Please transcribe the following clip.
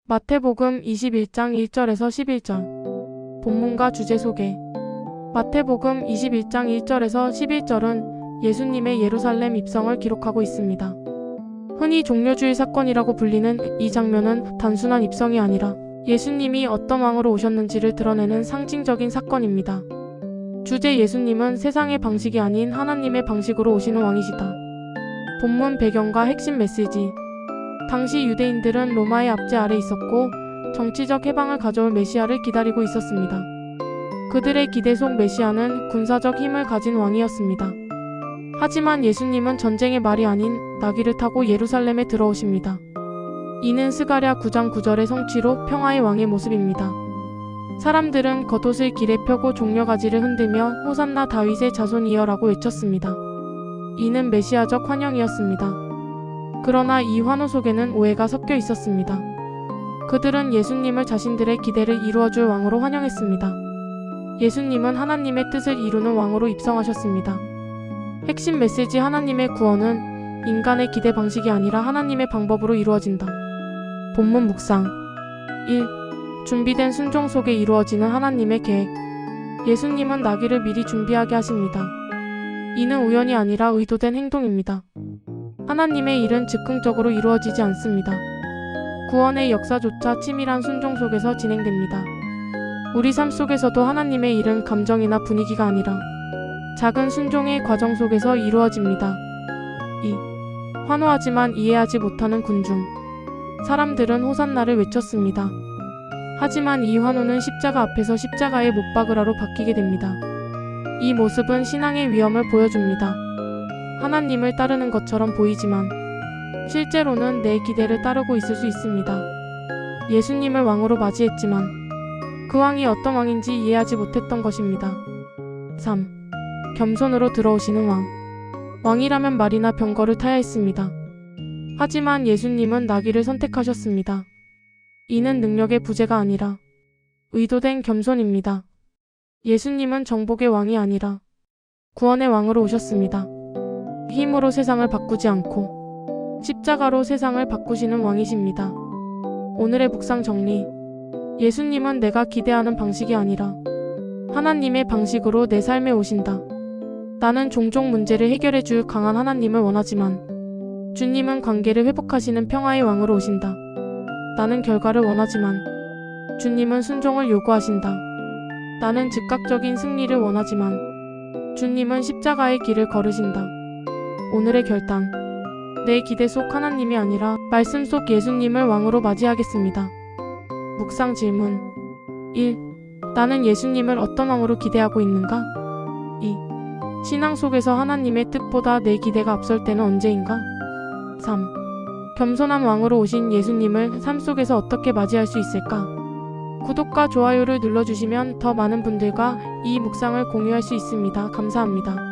마태복음 21장 1절에서 11절. 본문과 주제 소개. 마태복음 21장 1절에서 11절은 예수님의 예루살렘 입성을 기록하고 있습니다. 흔히 종려주일 사건이라고 불리는 이 장면은 단순한 입성이 아니라 예수님이 어떤 왕으로 오셨는지를 드러내는 상징적인 사건입니다. 주제 예수님은 세상의 방식이 아닌 하나님의 방식으로 오시는 왕이시다. 본문 배경과 핵심 메시지. 당시 유대인들은 로마의 압제 아래 있었고 정치적 해방을 가져올 메시아를 기다리고 있었습니다. 그들의 기대 속 메시아는 군사적 힘을 가진 왕이었습니다. 하지만 예수님은 전쟁의 말이 아닌 나귀를 타고 예루살렘에 들어오십니다. 이는 스가랴 9장 9절의 성취로 평화의 왕의 모습입니다. 사람들은 겉옷을 길에 펴고 종려가지를 흔들며 호산나 다윗의 자손이여라고 외쳤습니다. 이는 메시아적 환영이었습니다. 그러나 이 환호 속에는 오해가 섞여 있었습니다. 그들은 예수님을 자신들의 기대를 이루어줄 왕으로 환영했습니다. 예수님은 하나님의 뜻을 이루는 왕으로 입성하셨습니다. 핵심 메시지 하나님의 구원은 인간의 기대 방식이 아니라 하나님의 방법으로 이루어진다. 본문 묵상. 1. 준비된 순종 속에 이루어지는 하나님의 계획. 예수님은 나귀를 미리 준비하게 하십니다. 이는 우연이 아니라 의도된 행동입니다. 하나님의 일은 즉흥적으로 이루어지지 않습니다. 구원의 역사조차 치밀한 순종 속에서 진행됩니다. 우리 삶 속에서도 하나님의 일은 감정이나 분위기가 아니라 작은 순종의 과정 속에서 이루어집니다. 2. 환호하지만 이해하지 못하는 군중. 사람들은 호산나를 외쳤습니다. 하지만 이 환호는 십자가 앞에서 십자가의 못 박으라로 바뀌게 됩니다. 이 모습은 신앙의 위험을 보여줍니다. 하나님을 따르는 것처럼 보이지만 실제로는 내 기대를 따르고 있을 수 있습니다. 예수님을 왕으로 맞이했지만 그 왕이 어떤 왕인지 이해하지 못했던 것입니다. 3. 겸손으로 들어오시는 왕. 왕이라면 말이나 병거를 타야 했습니다. 하지만 예수님은 나귀를 선택하셨습니다. 이는 능력의 부재가 아니라 의도된 겸손입니다. 예수님은 정복의 왕이 아니라 구원의 왕으로 오셨습니다. 힘으로 세상을 바꾸지 않고 십자가로 세상을 바꾸시는 왕이십니다. 오늘의 묵상 정리. 예수님은 내가 기대하는 방식이 아니라 하나님의 방식으로 내 삶에 오신다. 나는 종종 문제를 해결해 줄 강한 하나님을 원하지만 주님은 관계를 회복하시는 평화의 왕으로 오신다. 나는 결과를 원하지만 주님은 순종을 요구하신다. 나는 즉각적인 승리를 원하지만 주님은 십자가의 길을 걸으신다. 오늘의 결단. 내 기대 속 하나님이 아니라 말씀 속 예수님을 왕으로 맞이하겠습니다. 묵상 질문. 1. 나는 예수님을 어떤 왕으로 기대하고 있는가? 2. 신앙 속에서 하나님의 뜻보다 내 기대가 앞설 때는 언제인가? 3. 겸손한 왕으로 오신 예수님을 삶 속에서 어떻게 맞이할 수 있을까? 구독과 좋아요를 눌러주시면 더 많은 분들과 이 묵상을 공유할 수 있습니다. 감사합니다.